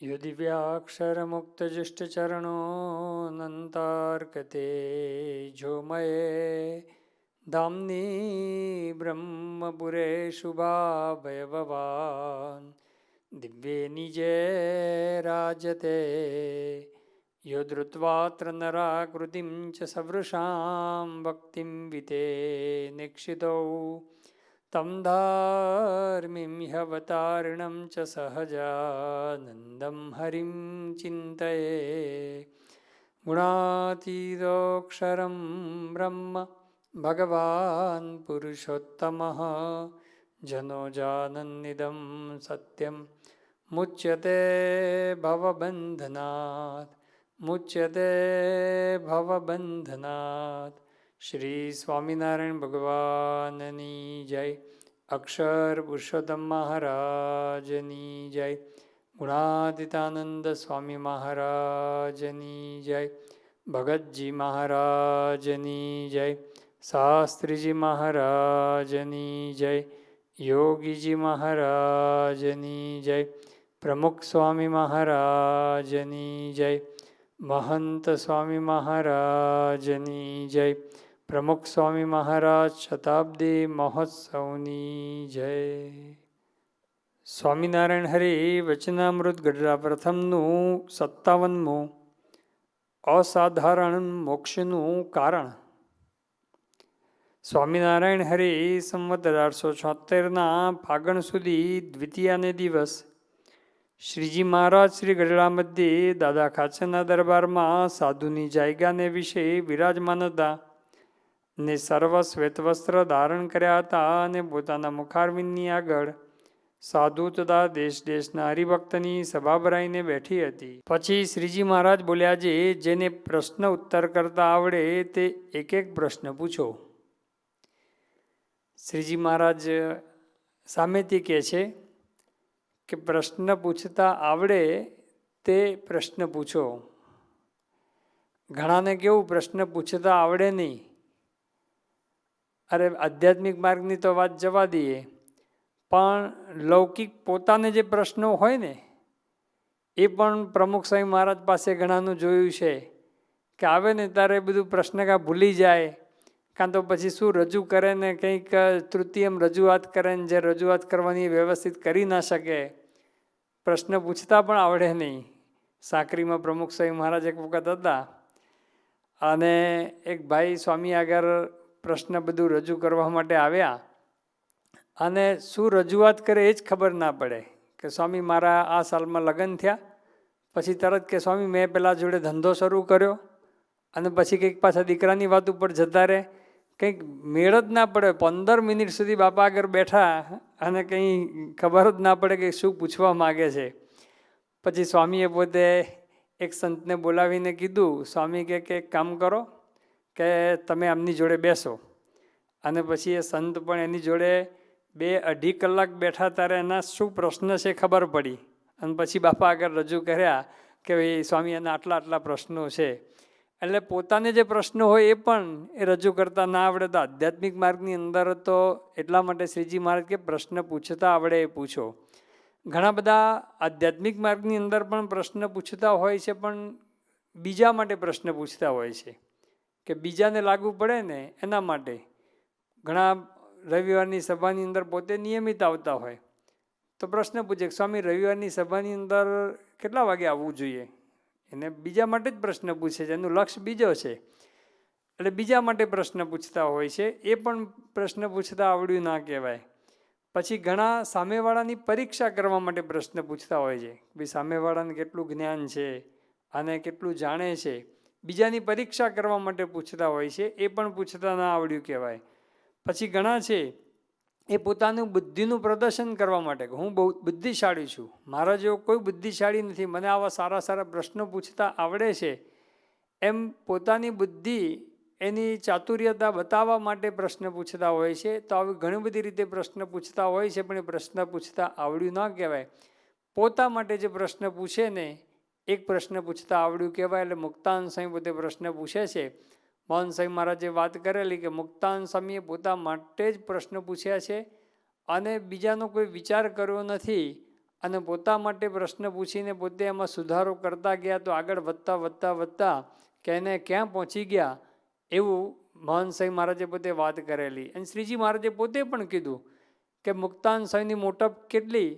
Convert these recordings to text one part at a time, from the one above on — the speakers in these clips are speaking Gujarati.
यो दिव्याक्षरमुक्तजुष्टचरणोऽनन्तार्कते झोमये धाम्नि ब्रह्मपुरेषु भावयभवान् दिव्ये निजे राजते यो धृत्वात्र नराकृतिं च सवृषां भक्तिं विते निक्षितौ तं धार्मिं ह्यवतारिणं च सहजानन्दं हरिं चिन्तये गुणातीतोऽक्षरं ब्रह्म भगवान् पुरुषोत्तमः जनो जानन्निदं सत्यं मुच्यते भवबन्धनात् श्री स्वामिनारायण भगवाननी जय। अक्षर पुरुषोत्तम महाराजनी जय। गुणातीतानंद स्वामी महाराजनी जय। भगतजी महाराजनी जय। शास्त्रीजी महाराजनी जय। योगीजी महाराजनी जय। प्रमुख स्वामी महाराजनी जय। महंत स्वामी महाराजनी जय। प्रमुख स्वामी महाराज शताब्दी महोत्सवनी जय। સ્વામિનારાયણ હરિ વચનામૃત ગઢડા પ્રથમનું 57મું અસાધારણ મોક્ષનું કારણ. સ્વામિનારાયણ હરિ સંવત 1876ના ફાગણ સુધી દ્વિતીયાને દિવસ શ્રીજી મહારાજ શ્રી ગઢડા મધ્યે દાદા ખાચરના દરબારમાં સાધુની જાયગાને વિશે વિરાજમાન હતા ને સર્વ શ્વેતવસ્ત્ર ધારણ કર્યા હતા અને પોતાના મુખારવિંદની આગળ સાધુ તથા દેશ દેશના હરિભક્તની સભા ભરાઈને બેઠી હતી. પછી શ્રીજી મહારાજ બોલ્યા, જેને પ્રશ્ન ઉત્તર કરતા આવડે તે એક એક પ્રશ્ન પૂછો. શ્રીજી મહારાજ સામેથી કહે છે કે પ્રશ્ન પૂછતા આવડે તે પ્રશ્ન પૂછો. ઘણાને કેવું પ્રશ્ન પૂછતા આવડે નહીં. અરે આધ્યાત્મિક માર્ગની તો વાત જવા દઈએ, પણ લૌકિક પોતાને જે પ્રશ્નો હોય ને એ પણ પ્રમુખ સ્વામી મહારાજ પાસે ઘણાનું જોયું છે કે આવે ને ત્યારે બધું પ્રશ્ન કાં ભૂલી જાય, કાં તો પછી શું રજૂ કરે ને કંઈક તૃતીયમ રજૂઆત કરે ને જે રજૂઆત કરવાની વ્યવસ્થિત કરી ના શકે. પ્રશ્ન પૂછતા પણ આવડે નહીં. સાંકરીમાં પ્રમુખ સ્વામી મહારાજ એક વખત હતા અને એક ભાઈ સ્વામી આગળ પ્રશ્ન બધું રજૂ કરવા માટે આવ્યા અને શું રજૂઆત કરે એ જ ખબર ના પડે કે સ્વામી મારા આ સાલમાં લગ્ન થયા, પછી તરત કે સ્વામી મેં પેલા જોડે ધંધો શરૂ કર્યો, અને પછી કંઈક પાછા દીકરાની વાત ઉપર જતા રહે. કંઈક મેળ જ ના પડે. 15 મિનિટ સુધી બાપા આગળ બેઠા અને કંઈ ખબર જ ના પડે કે શું પૂછવા માગે છે. પછી સ્વામીએ પોતે એક સંતને બોલાવીને કીધું, સ્વામી કે એક કામ કરો કે તમે આમની જોડે બેસો. અને પછી એ સંત પણ એની જોડે 2-2.5 કલાક બેઠા, ત્યારે એના શું પ્રશ્ન છે ખબર પડી. અને પછી બાપા આગળ રજૂ કર્યા કે ભાઈ સ્વામી એના આટલા પ્રશ્નો છે. એટલે પોતાને જે પ્રશ્નો હોય એ પણ એ રજૂ કરતા ના આવડે તો આધ્યાત્મિક માર્ગની અંદર તો એટલા માટે શ્રીજી મહારાજ કે પ્રશ્ન પૂછતા આવડે એ પૂછો. ઘણા બધા આધ્યાત્મિક માર્ગની અંદર પણ પ્રશ્ન પૂછતા હોય છે, પણ બીજા માટે પ્રશ્ન પૂછતા હોય છે કે બીજાને લાગુ પડે ને એના માટે. ઘણા રવિવારની સભાની અંદર પોતે નિયમિત આવતા હોય તો પ્રશ્ન પૂછે કે સ્વામી રવિવારની સભાની અંદર કેટલા વાગે આવવું જોઈએ. એને બીજા માટે જ પ્રશ્ન પૂછે છે, એનું લક્ષ્ય બીજો છે એટલે બીજા માટે પ્રશ્ન પૂછતા હોય છે. એ પણ પ્રશ્ન પૂછતા આવડ્યું ના કહેવાય. પછી ઘણા સામેવાળાની પરીક્ષા કરવા માટે પ્રશ્ન પૂછતા હોય છે. ભાઈ સામેવાળાને કેટલું જ્ઞાન છે અને કેટલું જાણે છે, બીજાની પરીક્ષા કરવા માટે પૂછતા હોય છે. એ પણ પૂછતા ના આવડ્યું કહેવાય. પછી ઘણા છે એ પોતાનું બુદ્ધિનું પ્રદર્શન કરવા માટે કે હું બહુ બુદ્ધિશાળી છું, મારા જેવો કોઈ બુદ્ધિશાળી નથી, મને આવા સારા પ્રશ્નો પૂછતા આવડે છે, એમ પોતાની બુદ્ધિ એની ચાતુર્યતા બતાવવા માટે પ્રશ્ન પૂછતા હોય છે. તો આવી ઘણી બધી રીતે પ્રશ્ન પૂછતા હોય છે, પણ એ પ્રશ્ન પૂછતા આવડ્યું ના કહેવાય. પોતા માટે જે પ્રશ્ન પૂછે ને એક પ્રશ્ન પૂછતા આવડ્યું કહેવાય. એટલે મુક્તાનંદ સ્વામી પોતે પ્રશ્ન પૂછે છે. મોહન સ્વામી મહારાજે વાત કરેલી કે મુક્તાનંદ સ્વામીએ પોતા માટે જ પ્રશ્ન પૂછ્યા છે અને બીજાનો કોઈ વિચાર કર્યો નથી અને પોતા માટે પ્રશ્ન પૂછીને પોતે એમાં સુધારો કરતા ગયા તો આગળ વધતા વધતા વધતા કે એને ક્યાં પહોંચી ગયા એવું મહંત સ્વામી મહારાજે પોતે વાત કરેલી. અને શ્રીજી મહારાજે પોતે પણ કીધું કે મુક્તાનંદ સ્વામીની મોટપ કેટલી.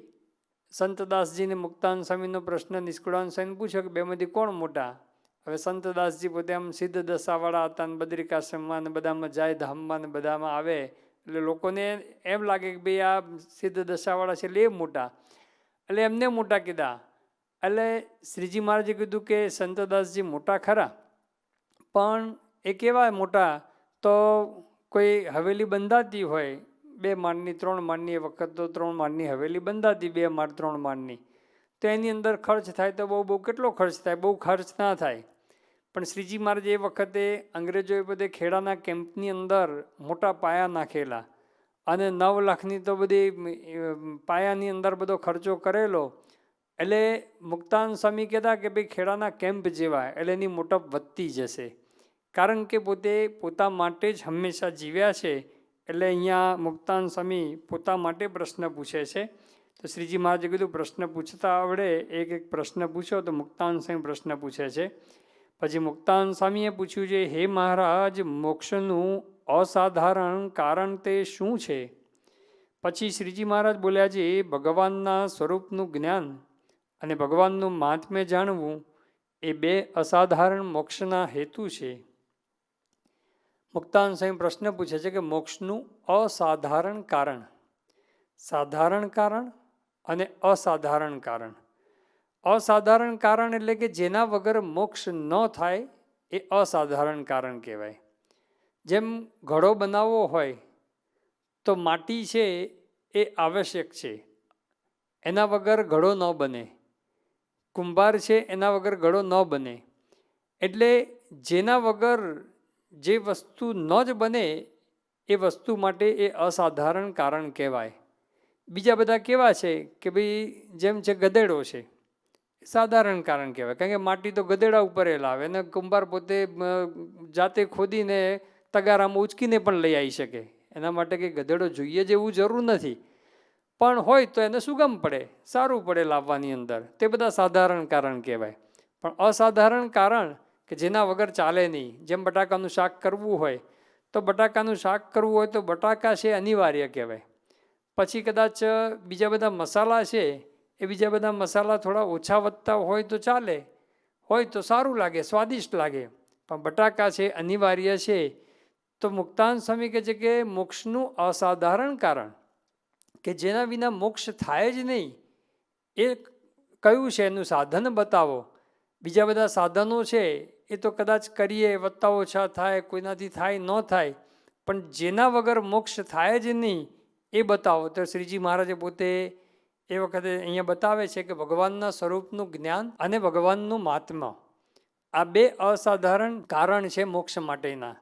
સંતદાસજીને મુક્તાનંદ સ્વામીનો પ્રશ્ન નિષ્કુળાનંદ સ્વામીને પૂછ્યો કે બેમાંથી કોણ મોટા. હવે સંતદાસજી પોતે આમ સિદ્ધ દશાવાળા હતા ને બદ્રિકાશ્રમમાં ને બધામાં જાય, ધામમાં ને બધામાં આવે, એટલે લોકોને એમ લાગે કે ભાઈ આ સિદ્ધ દશાવાળા છે એટલે એ મોટા, એટલે એમને મોટા કીધા. એટલે શ્રીજી મહારાજે કીધું કે સંતદાસજી મોટા ખરા, પણ એ કેવા મોટા, તો કોઈ હવેલી બંધાતી હોય 2 માળની 3 માળની, એ વખત તો 3 માળની હવેલી બંધાતી, 2 માળ 3 માળની, તો એની અંદર ખર્ચ થાય તો બહુ કેટલો ખર્ચ થાય, બહુ ખર્ચ ના થાય. પણ શ્રીજી મહારાજ એ વખતે અંગ્રેજોએ બધે ખેડાના કેમ્પની અંદર મોટા પાયા નાખેલા અને 9 લાખની તો બધી પાયાની અંદર બધો ખર્ચો કરેલો. એટલે મુક્તાનંદ સ્વામી કહેતા કે ભાઈ ખેડાના કેમ્પ જેવા, એટલે એની મોટપ વધતી જશે, કારણ કે પોતે પોતા માટે જ હંમેશા જીવ્યા છે. એટલે અહીંયા મુક્તાનંદ સ્વામી પોતા માટે પ્રશ્ન પૂછે છે. તો શ્રીજી મહારાજે કીધું પ્રશ્ન પૂછતા આવડે, એક પ્રશ્ન પૂછો. તો મુક્તાનંદ સ્વામી પ્રશ્ન પૂછે છે. પછી મુક્તાનંદ સ્વામીએ પૂછ્યું છે, હે મહારાજ, મોક્ષનું અસાધારણ કારણ તે શું છે? પછી શ્રીજી મહારાજ બોલ્યા છે, ભગવાનના સ્વરૂપનું જ્ઞાન અને ભગવાનનું મહાત્મ્ય જાણવું એ 2 અસાધારણ મોક્ષના હેતુ છે. મુક્તાનંદ સ્વામી પ્રશ્ન પૂછે છે કે મોક્ષનું અસાધારણ કારણ, સાધારણ કારણ અને અસાધારણ કારણ. અસાધારણ કારણ એટલે કે જેના વગર મોક્ષ ન થાય એ અસાધારણ કારણ કહેવાય. જેમ ઘડો બનાવવો હોય તો માટી છે એ આવશ્યક છે, એના વગર ઘડો ન બને. કુંભાર છે એના વગર ઘડો ન બને. એટલે જેના વગર જે વસ્તુ ન જ બને એ વસ્તુ માટે એ અસાધારણ કારણ કહેવાય. બીજા બધા કેવા છે કે ભાઈ જેમ છે ગધેડો છે, સાધારણ કારણ કહેવાય, કારણ કે માટી તો ગધેડા ઉપર એ લાવે ને કુંભાર પોતે જાતે ખોદીને તગારામાં ઉચકીને પણ લઈ આવી શકે. એના માટે કંઈ ગધેડો જોઈએ જેવું જરૂર નથી, પણ હોય તો એને સુગમ પડે, સારું પડે લાવવાની અંદર, તે બધા સાધારણ કારણ કહેવાય. પણ અસાધારણ કારણ કે જેના વગર ચાલે નહીં. જેમ બટાકાનું શાક કરવું હોય તો બટાકાનું શાક કરવું હોય તો બટાકા છે અનિવાર્ય કહેવાય. પછી કદાચ બીજા બધા મસાલા છે, એ બીજા બધા મસાલા થોડા ઓછા વધતા હોય તો ચાલે, હોય તો સારું લાગે, સ્વાદિષ્ટ લાગે, પણ બટાકા છે અનિવાર્ય છે. તો મુક્તાનંદ સ્વામી કહે છે કે મોક્ષનું અસાધારણ કારણ કે જેના વિના મોક્ષ થાય જ નહીં એ કયું છે, એનું સાધન બતાવો. બીજા બધા સાધનો છે એ તો કદાચ કરીએ, વધતા ઓછા થાય, કોઈનાથી થાય ન થાય, પણ જેના વગર મોક્ષ થાય જ નહીં એ બતાવો. તો શ્રીજી મહારાજે પોતે એ વખતે અહીંયા બતાવે છે કે ભગવાનના સ્વરૂપનું જ્ઞાન અને ભગવાનનું મહાત્મ્ય, આ 2 અસાધારણ કારણ છે મોક્ષ માટેના.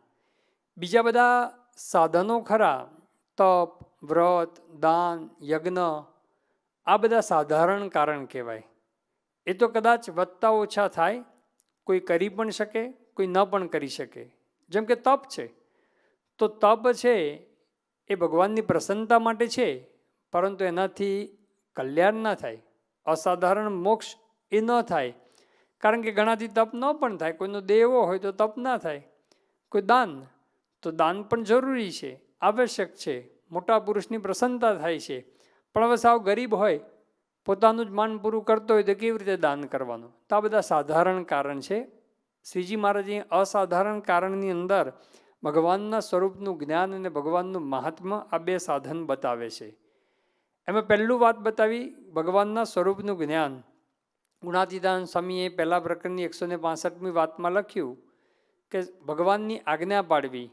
બીજા બધા સાધનો ખરા, તપ, વ્રત, દાન, યજ્ઞ, આ બધા સાધારણ કારણ કહેવાય. એ તો કદાચ વધતા ઓછા થાય, કોઈ કરી પણ શકે, કોઈ ન પણ કરી શકે. જેમ કે તપ છે, તો તપ છે એ ભગવાનની પ્રસન્નતા માટે છે, પરંતુ એનાથી કલ્યાણ ના થાય. અસાધારણ મોક્ષ એ ન થાય, કારણ કે ઘણાથી તપ ન પણ થાય. કોઈનો દેવો હોય તો તપ ના થાય. કોઈ દાન, તો દાન પણ જરૂરી છે, આવશ્યક છે, મોટા પુરુષની પ્રસન્નતા થાય છે. પણ હવે સાવ ગરીબ હોય, પોતાનું જ માન પૂરું કરતો હોય તો કેવી રીતે દાન કરવાનું? તો આ બધા સાધારણ કારણ છે. શ્રીજી મહારાજે અસાધારણ કારણની અંદર ભગવાનના સ્વરૂપનું જ્ઞાન અને ભગવાનનું મહાત્મ્ય, આ 2 સાધન બતાવે છે. એમાં પહેલું વાત બતાવી ભગવાનના સ્વરૂપનું જ્ઞાન. ગુણાતીતાનંદ સ્વામીએ પહેલા પ્રકરણની 165મી વાતમાં લખ્યું કે ભગવાનની આજ્ઞા પાડવી,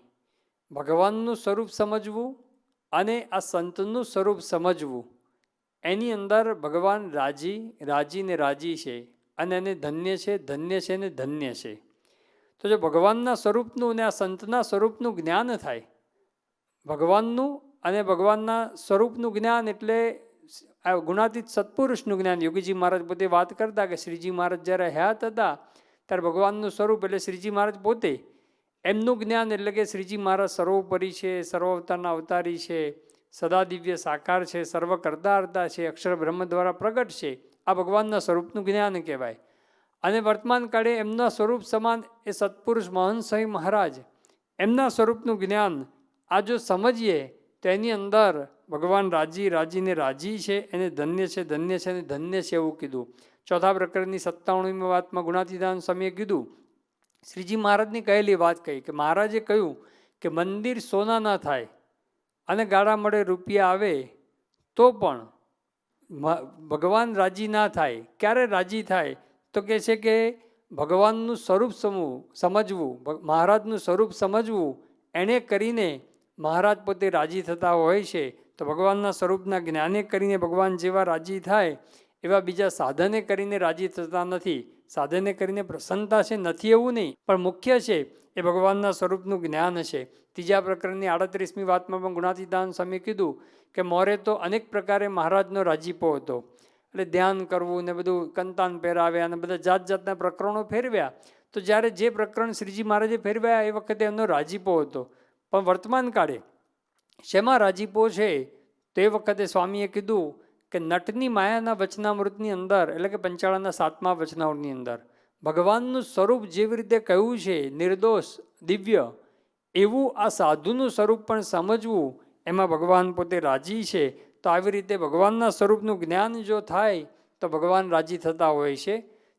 ભગવાનનું સ્વરૂપ સમજવું અને આ સંતનું સ્વરૂપ સમજવું, એની અંદર ભગવાન રાજી ને રાજી છે અને એને ધન્ય છે, ધન્ય છે ને ધન્ય છે. તો જો ભગવાનના સ્વરૂપનું અને આ સંતના સ્વરૂપનું જ્ઞાન થાય, ભગવાનનું અને ભગવાનના સ્વરૂપનું જ્ઞાન એટલે આ ગુણાતીત સત્પુરુષનું જ્ઞાન. યોગીજી મહારાજ પોતે વાત કરતા કે શ્રીજી મહારાજ જ્યારે હયાત હતા ત્યારે ભગવાનનું સ્વરૂપ એટલે શ્રીજી મહારાજ પોતે, એમનું જ્ઞાન એટલે કે શ્રીજી મહારાજ સર્વોપરી છે, સર્વ અવતારના અવતારી છે, સદા દિવ્ય સાકાર છે, સર્વ કરતા હરતા છે, અક્ષર બ્રહ્મ દ્વારા પ્રગટ છે. આ ભગવાનના સ્વરૂપનું જ્ઞાન કહેવાય. અને વર્તમાન કાળે એમના સ્વરૂપ સમાન એ સત્પુરુષ મહંત સ્વામી મહારાજ, એમના સ્વરૂપનું જ્ઞાન આ જો સમજીએ તો એની અંદર ભગવાન રાજીને રાજી છે, એને ધન્ય છે અને ધન્ય છે એવું કીધું. ચોથા પ્રકરણની 57મી વાતમાં ગુણાતીતાનંદ સ્વામીએ કીધું, શ્રીજી મહારાજની કહેલી વાત કહી કે મહારાજે કહ્યું કે મંદિર સોના ના થાય અને ગાળા મળે રૂપિયા આવે તો પણ ભગવાન રાજી ના થાય. ક્યારે રાજી થાય? તો કહે છે કે ભગવાનનું સ્વરૂપ સમજવું, મહારાજનું સ્વરૂપ સમજવું, એણે કરીને મહારાજ પોતે રાજી થતા હોય છે. તો ભગવાનના સ્વરૂપના જ્ઞાને કરીને ભગવાન જેવા રાજી થાય એવા બીજા સાધને કરીને રાજી થતા નથી. સાધને કરીને પ્રસન્નતા છે નથી એવું નહીં, પણ મુખ્ય છે એ ભગવાનના સ્વરૂપનું જ્ઞાન છે. ત્રીજા પ્રકરણની 38મી વાતમાં પણ ગુણાતીતાનંદ સ્વામીએ કીધું કે મોરે તો અનેક પ્રકારે મહારાજનો રાજીપો હતો. એટલે ધ્યાન કરવું ને બધું કંતાન પહેરાવ્યા અને બધા જાત જાતના પ્રકરણો ફેરવ્યા. તો જ્યારે જે પ્રકરણ શ્રીજી મહારાજે ફેરવ્યા એ વખતે એમનો રાજીપો હતો. પણ વર્તમાન કાળે શેમાં રાજીપો છે? તે વખતે સ્વામીએ કીધું કે નટની માયાના વચનામૃતની અંદર, એટલે કે પંચાળાના 7મા વચનામૃતની અંદર ભગવાનનું સ્વરૂપ જેવી રીતે કહ્યું છે નિર્દોષ દિવ્ય, એવું આ સાધુનું સ્વરૂપ પણ સમજવું, એમાં ભગવાન પોતે રાજી છે. તો આવી રીતે ભગવાનના સ્વરૂપનું જ્ઞાન જો થાય તો ભગવાન રાજી થતા હોય છે.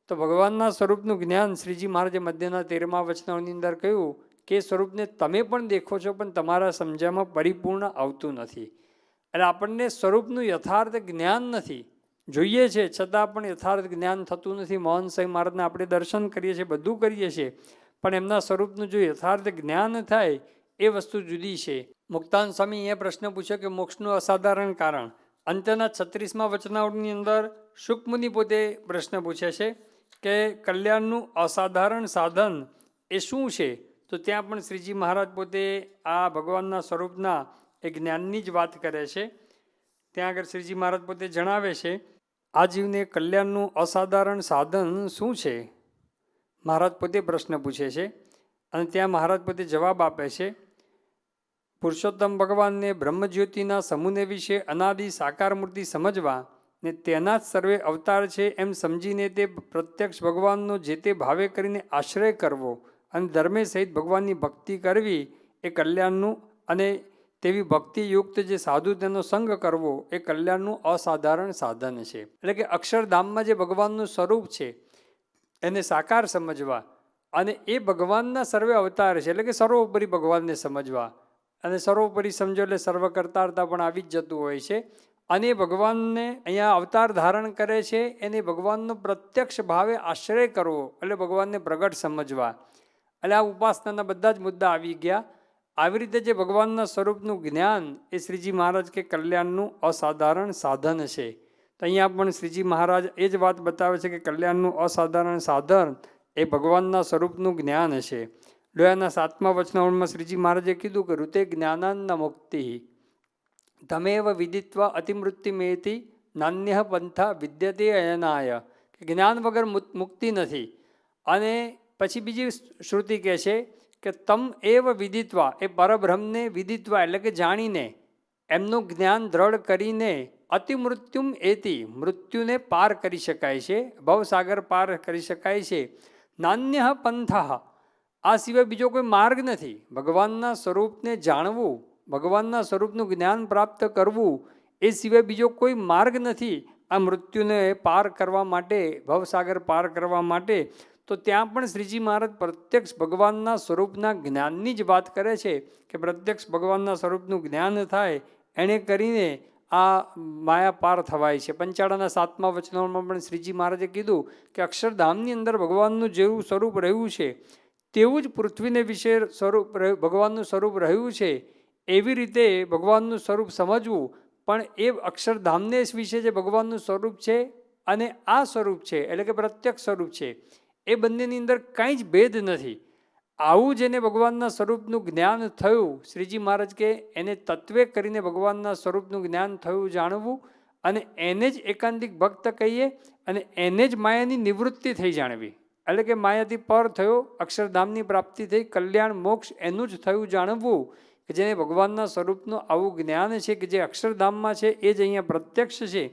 તો ભગવાનના સ્વરૂપનું જ્ઞાન શ્રીજી મહારાજે મધ્યના 13મા વચનાની અંદર કહ્યું કે એ સ્વરૂપને તમે પણ દેખો છો પણ તમારા સમજવામાં પરિપૂર્ણ આવતું નથી. એટલે આપણને સ્વરૂપનું યથાર્થ જ્ઞાન નથી, જોઈએ છે છતાં પણ યથાર્થ જ્ઞાન થતું નથી. મોહન સ્વામી મહારાજના આપણે દર્શન કરીએ છીએ, બધું કરીએ છીએ, પણ એમના સ્વરૂપનું જો યથાર્થ જ્ઞાન થાય એ વસ્તુ જુદી છે. મુક્તાનંદ સ્વામી અહીંયા પ્રશ્ન પૂછ્યો કે મોક્ષનું અસાધારણ કારણ. અંત્યના 36મા વચનાવળની અંદર શુકમુનિ પોતે પ્રશ્ન પૂછે છે કે કલ્યાણનું અસાધારણ સાધન એ શું છે? તો ત્યાં પણ શ્રીજી મહારાજ પોતે આ ભગવાનના સ્વરૂપના એ જ્ઞાનની જ વાત કરે છે. ત્યાં આગળ શ્રીજી મહારાજ પોતે જણાવે છે આ જીવને કલ્યાણનું અસાધારણ સાધન શું છે? મહારાજ પોતે પ્રશ્ન પૂછે છે અને ત્યાં મહારાજ પોતે જવાબ આપે છે, પુરુષોત્તમ ભગવાનને બ્રહ્મજ્યોતિના સમૂહને વિશે અનાદિ સાકાર મૂર્તિ સમજવા ને તેના જ સર્વે અવતાર છે એમ સમજીને તે પ્રત્યક્ષ ભગવાનનો જે તે ભાવે કરીને આશ્રય કરવો અને ધર્મે સહિત ભગવાનની ભક્તિ કરવી એ કલ્યાણનું, અને તેવી ભક્તિયુક્ત જે સાધુ તેનો સંગ કરવો એ કલ્યાણનું અસાધારણ સાધન છે. એટલે કે અક્ષરધામમાં જે ભગવાનનું સ્વરૂપ છે એને સાકાર સમજવા અને એ ભગવાનના સર્વે અવતાર છે, એટલે કે સર્વોપરી ભગવાનને સમજવા. અને સર્વોપરી સમજો એટલે સર્વ કરતારતા પણ આવી જ જતું હોય છે. અને ભગવાનને અહીંયા અવતાર ધારણ કરે છે એને ભગવાનનો પ્રત્યક્ષ ભાવે આશ્રય કરવો એટલે ભગવાનને પ્રગટ સમજવા. એટલે આ ઉપાસનાના બધા જ મુદ્દા આવી ગયા. આવી રીતે જે ભગવાનના સ્વરૂપનું જ્ઞાન એ શ્રીજી મહારાજ કે કલ્યાણનું અસાધારણ સાધન છે. તો અહીંયા પણ શ્રીજી મહારાજ એ જ વાત બતાવે છે કે કલ્યાણનું અસાધારણ સાધન એ ભગવાનના સ્વરૂપનું જ્ઞાન છે. લોયાના 7મા વચનાવળમાં શ્રીજી મહારાજે કીધું કે ઋતે જ્ઞાનાન્ન મુક્તિ તમેવ વિદિત્વા અતિમૃત્યુમેતિ નાન્ય પંથા વિદ્યતે અયનાય. કે જ્ઞાન વગર મુક્તિ નથી. અને પછી બીજી શ્રુતિ કહે છે કે તમ એવ વિદિત્વા, એ પરબ્રહ્મને વિદિત્વા એટલે કે જાણીને એમનું જ્ઞાન દ્રઢ કરીને અતિમૃત્યુમ એતિ, મૃત્યુને પાર કરી શકાય છે, ભવસાગર પાર કરી શકાય છે. નાન્ય પંથા, આ સિવાય બીજો કોઈ માર્ગ નથી. ભગવાનના સ્વરૂપને જાણવું, ભગવાનના સ્વરૂપનું જ્ઞાન પ્રાપ્ત કરવું એ સિવાય બીજો કોઈ માર્ગ નથી આ મૃત્યુને પાર કરવા માટે, ભવસાગર પાર કરવા માટે. તો ત્યાં પણ શ્રીજી મહારાજ પ્રત્યક્ષ ભગવાનના સ્વરૂપના જ્ઞાનની જ વાત કરે છે કે પ્રત્યક્ષ ભગવાનના સ્વરૂપનું જ્ઞાન થાય એણે કરીને આ માયા પાર થવાય છે. પંચાળાના 7મા વચનામાં પણ શ્રીજી મહારાજે કીધું કે અક્ષરધામની અંદર ભગવાનનું જેવું સ્વરૂપ રહ્યું છે તેવું જ પૃથ્વીને વિશે સ્વરૂપ ભગવાનનું સ્વરૂપ રહ્યું છે. એવી રીતે ભગવાનનું સ્વરૂપ સમજવું, પણ એ અક્ષરધામને વિશે જે ભગવાનનું સ્વરૂપ છે અને આ સ્વરૂપ છે એટલે કે પ્રત્યક્ષ સ્વરૂપ છે એ બંનેની અંદર કાંઈ જ ભેદ નથી. આવું જેને ભગવાનના સ્વરૂપનું જ્ઞાન થયું, શ્રીજી મહારાજ કે એને તત્વે કરીને ભગવાનના સ્વરૂપનું જ્ઞાન થયું જાણવું અને એને જ એકાંતિક ભક્ત કહીએ અને એને જ માયાની નિવૃત્તિ થઈ જાણવી. એટલે કે માયાથી પર થયો, અક્ષરધામની પ્રાપ્તિ થઈ, કલ્યાણ મોક્ષ એનું જ થયું જાણવું કે જેને ભગવાનના સ્વરૂપનું આવું જ્ઞાન છે કે જે અક્ષરધામમાં છે એ જ અહીંયા પ્રત્યક્ષ છે,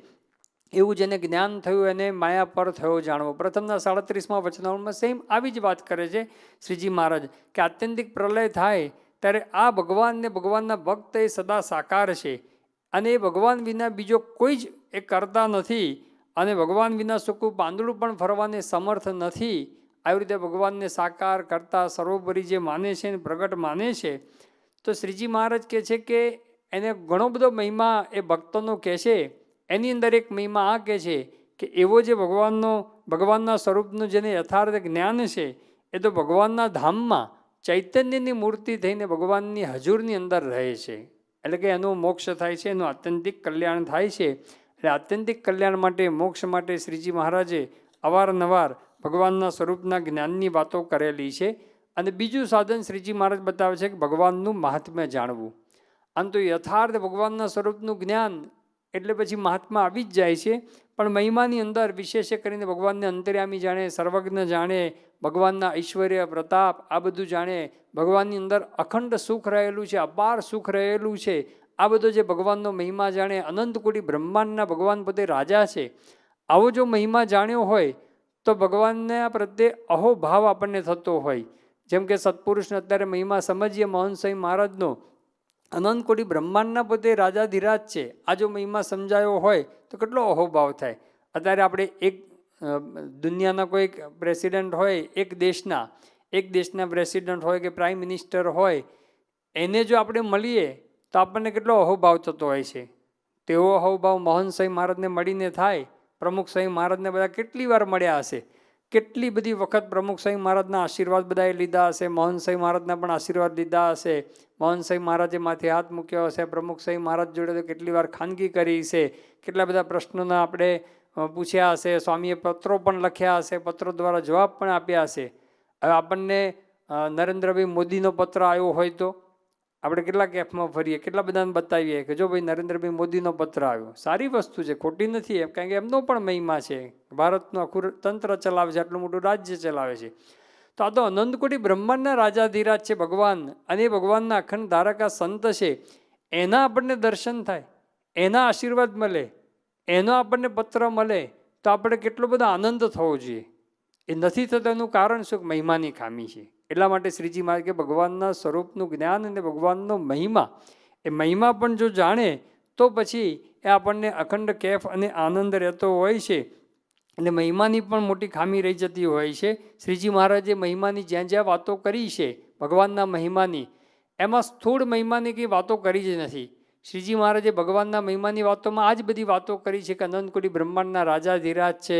એવું જેને જ્ઞાન થયું એને માયા પર થયો જાણવો. પ્રથમના 37માં વચનાવળમાં સેમ આવી જ વાત કરે છે શ્રીજી મહારાજ કે આત્યંતિક પ્રલય થાય ત્યારે આ ભગવાન ને ભગવાનના ભક્ત એ સદા સાકાર છે અને એ ભગવાન વિના બીજો કોઈ જ એ કરતા નથી અને ભગવાન વિના સૂકું પાંદડું પણ ફરવાને સમર્થ નથી. આવી રીતે ભગવાનને સાકાર કરતા સર્વોપરી જે માને છે ને પ્રગટ માને છે, તો શ્રીજી મહારાજ કહે છે કે એને ઘણો બધો મહિમા એ ભક્તોનો કહે છે. એની અંદર એક મહિમા આ કહે છે કે એવો જે ભગવાનના સ્વરૂપનું જેને યથાર્થ જ્ઞાન છે એ તો ભગવાનના ધામમાં ચૈતન્યની મૂર્તિ થઈને ભગવાનની હજુરની અંદર રહે છે. એટલે કે એનું મોક્ષ થાય છે, એનું આત્યંતિક કલ્યાણ થાય છે. એટલે આત્યંતિક કલ્યાણ માટે, મોક્ષ માટે શ્રીજી મહારાજે અવારનવાર ભગવાનના સ્વરૂપના જ્ઞાનની વાતો કરેલી છે. અને બીજું સાધન શ્રીજી મહારાજ બતાવે છે કે ભગવાનનું મહાત્મ્ય જાણવું. આમ તો યથાર્થ ભગવાનના સ્વરૂપનું જ્ઞાન એટલે પછી મહાત્મા આવી જ જાય છે, પણ મહિમાની અંદર વિશેષ કરીને ભગવાનને અંતર્યામી જાણે, સર્વજ્ઞ જાણે, ભગવાનના ઐશ્વર્ય પ્રતાપ આ બધું જાણે, ભગવાનની અંદર અખંડ સુખ રહેલું છે, અપાર સુખ રહેલું છે, આ બધો જે ભગવાનનો મહિમા જાણે, અનંત કોટી બ્રહ્માંડના ભગવાન પોતે રાજા છે, આવો જો મહિમા જાણ્યો હોય તો ભગવાનના પ્રત્યે અહોભાવ આપણને થતો હોય. જેમ કે સત્પુરુષને અત્યારે મહિમા સમજીએ મોહન સ્વામી મહારાજનો, અનંત કોટી બ્રહ્માંડના પોતે રાજાધિરાજ છે, આ જો મહિમા સમજાયો હોય તો કેટલો અહોભાવ થાય. અત્યારે આપણે એક દુનિયાના કોઈ પ્રેસિડેન્ટ હોય, એક દેશના પ્રેસિડેન્ટ હોય કે પ્રાઇમ મિનિસ્ટર હોય, એને જો આપણે મળીએ તો આપણને કેટલો અહોભાવ થતો હોય છે. તેવો અહોભાવ મોહન સ્વામી મહારાજને મળીને થાય. પ્રમુખ સ્વામી મહારાજને બધા કેટલી વાર મળ્યા હશે, કેટલી બધી વખત પ્રમુખ સ્વામી મહારાજના આશીર્વાદ બધાએ લીધા હશે, મોહન સ્વામી મહારાજના પણ આશીર્વાદ લીધા હશે, મોહન સ્વામી મહારાજે માથે હાથ મૂક્યો હશે, પ્રમુખ સ્વામી મહારાજ જોડે તો કેટલી વાર ખાનગી કરી છે, કેટલા બધા પ્રશ્નોના આપણે પૂછ્યા હશે, સ્વામીએ પત્રો પણ લખ્યા હશે, પત્રો દ્વારા જવાબ પણ આપ્યા હશે. હવે આપણને નરેન્દ્રભાઈ મોદીનો પત્ર આવ્યો હોય તો આપણે કેટલા કેફમાં ફરીએ, કેટલા બધાને બતાવીએ કે જો ભાઈ નરેન્દ્રભાઈ મોદીનો પત્ર આવ્યો. સારી વસ્તુ છે, ખોટી નથી એમ, કારણ કે એમનો પણ મહિમા છે, ભારતનું આખું તંત્ર ચલાવે છે, આટલું મોટું રાજ્ય ચલાવે છે. તો આ તો અનંત કોટી બ્રહ્માંડના રાજાધિરાજ છે ભગવાન, અને એ ભગવાનના અખંડ ધારકા સંત છે. એના આપણને દર્શન થાય, એના આશીર્વાદ મળે, એનો આપણને પત્ર મળે તો આપણે કેટલો બધો આનંદ થવો જોઈએ. એ નથી થતો એનું કારણ શું? મહિમાની ખામી છે. એટલા માટે શ્રીજી મહારાજ કે ભગવાનના સ્વરૂપનું જ્ઞાન અને ભગવાનનો મહિમા, એ મહિમા પણ જો જાણે તો પછી એ આપણને અખંડ કેફ અને આનંદ રહેતો હોય છે. અને મહિમાની પણ મોટી ખામી રહી જતી હોય છે. શ્રીજી મહારાજે મહિમાની જ્યાં જ્યાં વાતો કરી છે ભગવાનના મહિમાની, એમાં સ્થૂળ મહિમાની કંઈ વાતો કરી જ નથી. શ્રીજી મહારાજે ભગવાનના મહિમાની વાતોમાં આ જ બધી વાતો કરી છે કે અનંત કોટી બ્રહ્માંડના રાજાધિરાજ છે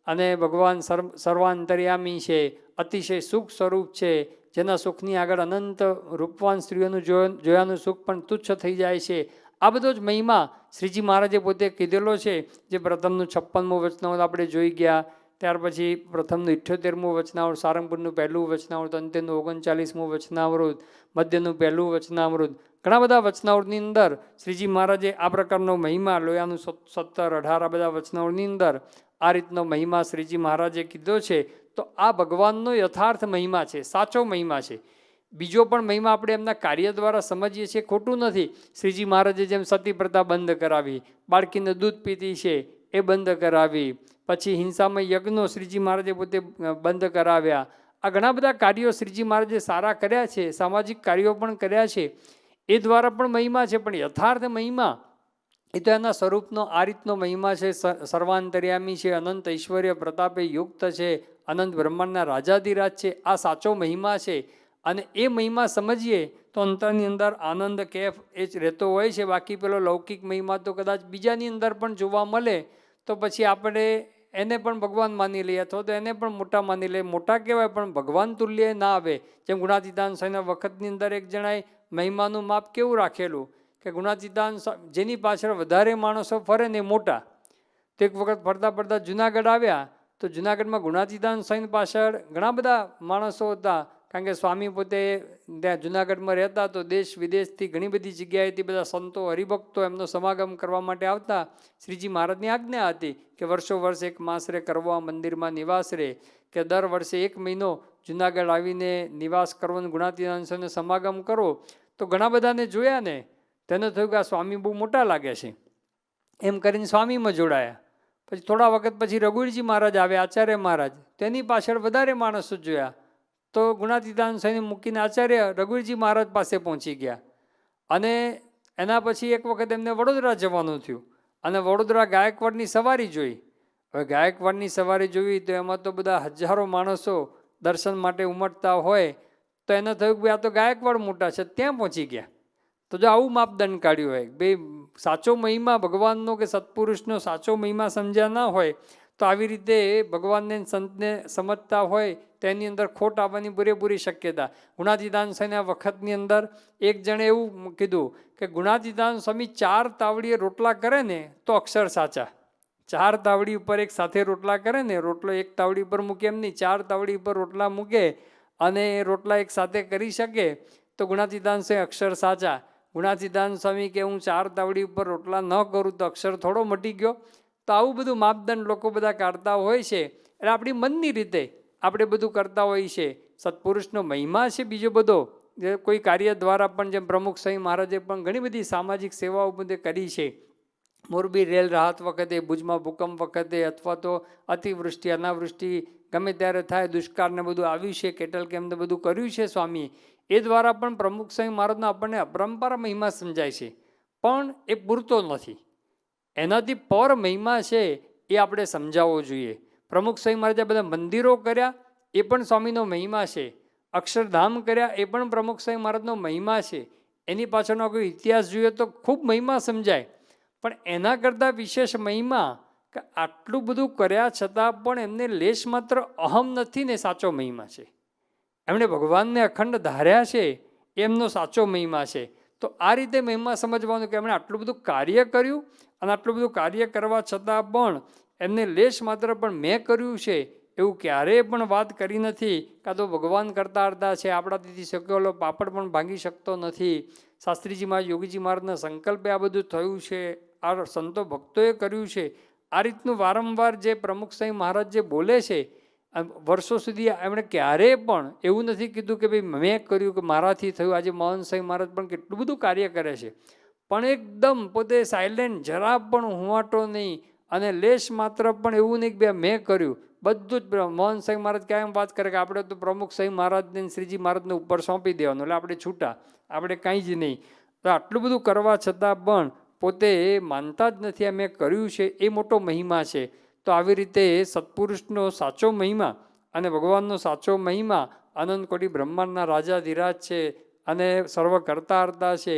અને ભગવાન સર્વાંતર્યામી છે, અતિશય સુખ સ્વરૂપ છે, જેના સુખની આગળ અનંત રૂપવાન સ્ત્રીઓનું જોયાનું સુખ પણ તુચ્છ થઈ જાય છે. આ બધો જ મહિમા શ્રીજી મહારાજે પોતે કીધેલો છે. જે પ્રથમનું 56મું વચનામૃત આપણે જોઈ ગયા, ત્યાર પછી પ્રથમનું 78મું વચનામૃત, સારંગપુરનું પહેલું વચનામૃત, અંત્યનું 39મું વચનામૃત, મધ્યનું પહેલું વચનામૃત, ઘણા બધા વચનામૃતની અંદર શ્રીજી મહારાજે આ પ્રકારનો મહિમા, લોયાનું 17, 18 આ બધા વચનામૃતની અંદર આ રીતનો મહિમા શ્રીજી મહારાજે કીધો છે. તો આ ભગવાનનો યથાર્થ મહિમા છે, સાચો મહિમા છે. બીજો પણ મહિમા આપણે એમના કાર્ય દ્વારા સમજીએ છીએ, ખોટું નથી. શ્રીજી મહારાજે જેમ સતી પ્રથા બંધ કરાવી, બાળકીને દૂધ પીતી છે એ બંધ કરાવી, પછી હિંસામય યજ્ઞો શ્રીજી મહારાજે પોતે બંધ કરાવ્યા. આ ઘણા બધા કાર્યો શ્રીજી મહારાજે સારા કર્યા છે, સામાજિક કાર્યો પણ કર્યા છે, એ દ્વારા પણ મહિમા છે. પણ યથાર્થ મહિમા એ તો એના સ્વરૂપનો આ રીતનો મહિમા છે. સર્વાંતર્યામી છે, અનંત ઐશ્વર્ય પ્રતાપે યુક્ત છે, અનંત બ્રહ્માંડના રાજાધિરાજ છે. આ સાચો મહિમા છે. અને એ મહિમા સમજીએ તો અંતરની અંદર આનંદ કેફ એ જ રહેતો હોય છે. બાકી પેલો લૌકિક મહિમા તો કદાચ બીજાની અંદર પણ જોવા મળે તો પછી આપણે એને પણ ભગવાન માની લઈએ અથવા તો એને પણ મોટા માની લઈએ. મોટા કહેવાય પણ ભગવાન તુલ્ય ના આવે. જેમ ગુણાતીતાન સ્વામીના વખતની અંદર એક જણાએ મહિમાનું માપ કેવું રાખેલું કે ગુણાતીતાન જેની પાછળ વધારે માણસો ફરે ને મોટા. તો એક વખત ફરતા ફરતા જુનાગઢ આવ્યા તો જુનાગઢમાં ગુણાતીતાન સ્વામી પાછળ ઘણા બધા માણસો હતા. કારણ કે સ્વામી પોતે ત્યાં જુનાગઢમાં રહેતા તો દેશ વિદેશથી ઘણી બધી જગ્યાએથી બધા સંતો હરિભક્તો એમનો સમાગમ કરવા માટે આવતા. શ્રીજી મહારાજની આજ્ઞા હતી કે વર્ષો વર્ષ એક માસ રે કરવા મંદિરમાં નિવાસ રહે, કે દર વર્ષે 1 મહિનો જુનાગઢ આવીને નિવાસ કરવો, ગુણાતીતાન સ્વામીનો સમાગમ કરો. તો ઘણા બધાને જોયા ને તેને થયું કે આ સ્વામી બહુ મોટા લાગે છે, એમ કરીને સ્વામીમાં જોડાયા. પછી થોડા વખત પછી રઘુવીરજી મહારાજ આવ્યા, આચાર્ય મહારાજ, તેની પાછળ વધારે માણસો જોયા તો ગુણાતીતાનંદ સ્વામીને મૂકીને આચાર્ય રઘુવીરજી મહારાજ પાસે પહોંચી ગયા. અને એના પછી એક વખત એમને વડોદરા જવાનું થયું અને વડોદરા ગાયકવાડની સવારી જોઈ. હવે ગાયકવાડની સવારી જોઈ તો એમાં તો બધા હજારો માણસો દર્શન માટે ઉમટતા હોય તો એને થયું કે ભાઈ આ તો ગાયકવાડ મોટા છે, ત્યાં પહોંચી ગયા. તો જો આવું માપદંડ કાઢ્યું હોય ભાઈ, સાચો મહિમા ભગવાનનો કે સત્પુરુષનો સાચો મહિમા સમજ્યા ના હોય તો આવી રીતે ભગવાનને સંતને સમજતા હોય તેની અંદર ખોટ આવવાની પૂરેપૂરી શક્યતા. ગુણાતીતાનંદ સ્વામીના વખતની અંદર એક જણે એવું કીધું કે ગુણાતીતાનંદ સ્વામી 4 તાવડીએ રોટલા કરે ને તો અક્ષર સાચા. 4 તાવડી ઉપર એક સાથે રોટલા કરે ને, રોટલો એક તાવડી ઉપર મૂકે એમ નહીં, 4 તાવડી ઉપર રોટલા મૂકે અને એ રોટલા એક સાથે કરી શકે તો ગુણાતીતાનંદ સ્વામી અક્ષર સાચા. ગુણાતીતાનંદ સ્વામી કે હું 4 તાવડી ઉપર રોટલા ન કરું તો અક્ષર થોડો મટી ગયો. તો આવું બધું માપદંડ લોકો બધા કાઢતા હોય છે. એટલે આપણી મનની રીતે આપણે બધું કરતા હોઈએ છીએ. સત્પુરુષનો મહિમા છે બીજો બધો, જે કોઈ કાર્ય દ્વારા પણ, જેમ પ્રમુખ સ્વામી મહારાજે પણ ઘણી બધી સામાજિક સેવાઓ બધે કરી છે. મોરબી રેલ રાહત વખતે, ભુજમાં ભૂકંપ વખતે, અથવા તો અતિવૃષ્ટિ અનાવૃષ્ટિ ગમે ત્યારે થાય, દુષ્કાળને બધું આવ્યું છે, કેટલ કેમ ને બધું કર્યું છે સ્વામી. એ દ્વારા પણ પ્રમુખ સ્વામી મહારાજનો આપણને અપરંપાર મહિમા સમજાય છે. પણ એ પૂરતો નથી, એનાથી પર મહિમા છે એ આપણે સમજાવવો જોઈએ. પ્રમુખ સ્વામી મહારાજે બધા મંદિરો કર્યા એ પણ સ્વામીનો મહિમા છે. અક્ષરધામ કર્યા એ પણ પ્રમુખ સ્વામી મહારાજનો મહિમા છે. એની પાછળનો કોઈ ઇતિહાસ જોઈએ તો ખૂબ મહિમા સમજાય. પણ એના કરતાં વિશેષ મહિમા કે આટલું બધું કર્યા છતાં પણ એમને લેશ માત્ર અહમ નથી ને સાચો મહિમા છે. એમણે ભગવાનને અખંડ ધાર્યા છે, એમનો સાચો મહિમા છે. તો આ રીતે મહિમા સમજવાનું કે એમણે આટલું બધું કાર્ય કર્યું અને આટલું બધું કાર્ય કરવા છતાં પણ એમને લેશ માત્ર પણ મેં કર્યું છે એવું ક્યારેય પણ વાત કરી નથી. કાં તો ભગવાન કરતા અડધા છે, આપણાથી શક્યો પાપડ પણ ભાંગી શકતો નથી. શાસ્ત્રીજીમાં યોગીજી મહારાજના સંકલ્પે આ બધું થયું છે, આ સંતો ભક્તોએ કર્યું છે. આ રીતનું વારંવાર જે પ્રમુખ સ્વામી મહારાજ જે બોલે છે, વર્ષો સુધી એમણે ક્યારેય પણ એવું નથી કીધું કે ભાઈ મેં કર્યું કે મારાથી થયું. આજે મહંત સ્વામી મહારાજ પણ કેટલું બધું કાર્ય કરે છે, પણ એકદમ પોતે સાયલેન્ટ, જરા પણ હુંવાટો નહીં અને લેશ માત્ર પણ એવું નહીં કે ભાઈ મેં કર્યું. બધું જ મહંત સ્વામી મહારાજ કાયમ વાત કરે કે આપણે તો પ્રમુખ સ્વામી મહારાજને શ્રીજી મહારાજને ઉપર સોંપી દેવાનું, એટલે આપણે છૂટા, આપણે કાંઈ જ નહીં. તો આટલું બધું કરવા છતાં પણ પોતે એ માનતા જ નથી આ મેં કર્યું છે, એ મોટો મહિમા છે. તો આવી રીતે સત્પુરુષનો સાચો મહિમા અને ભગવાનનો સાચો મહિમા, અનંત કોટી બ્રહ્માંડના રાજાધિરાજ છે અને સર્વ કરતા હર્તા છે,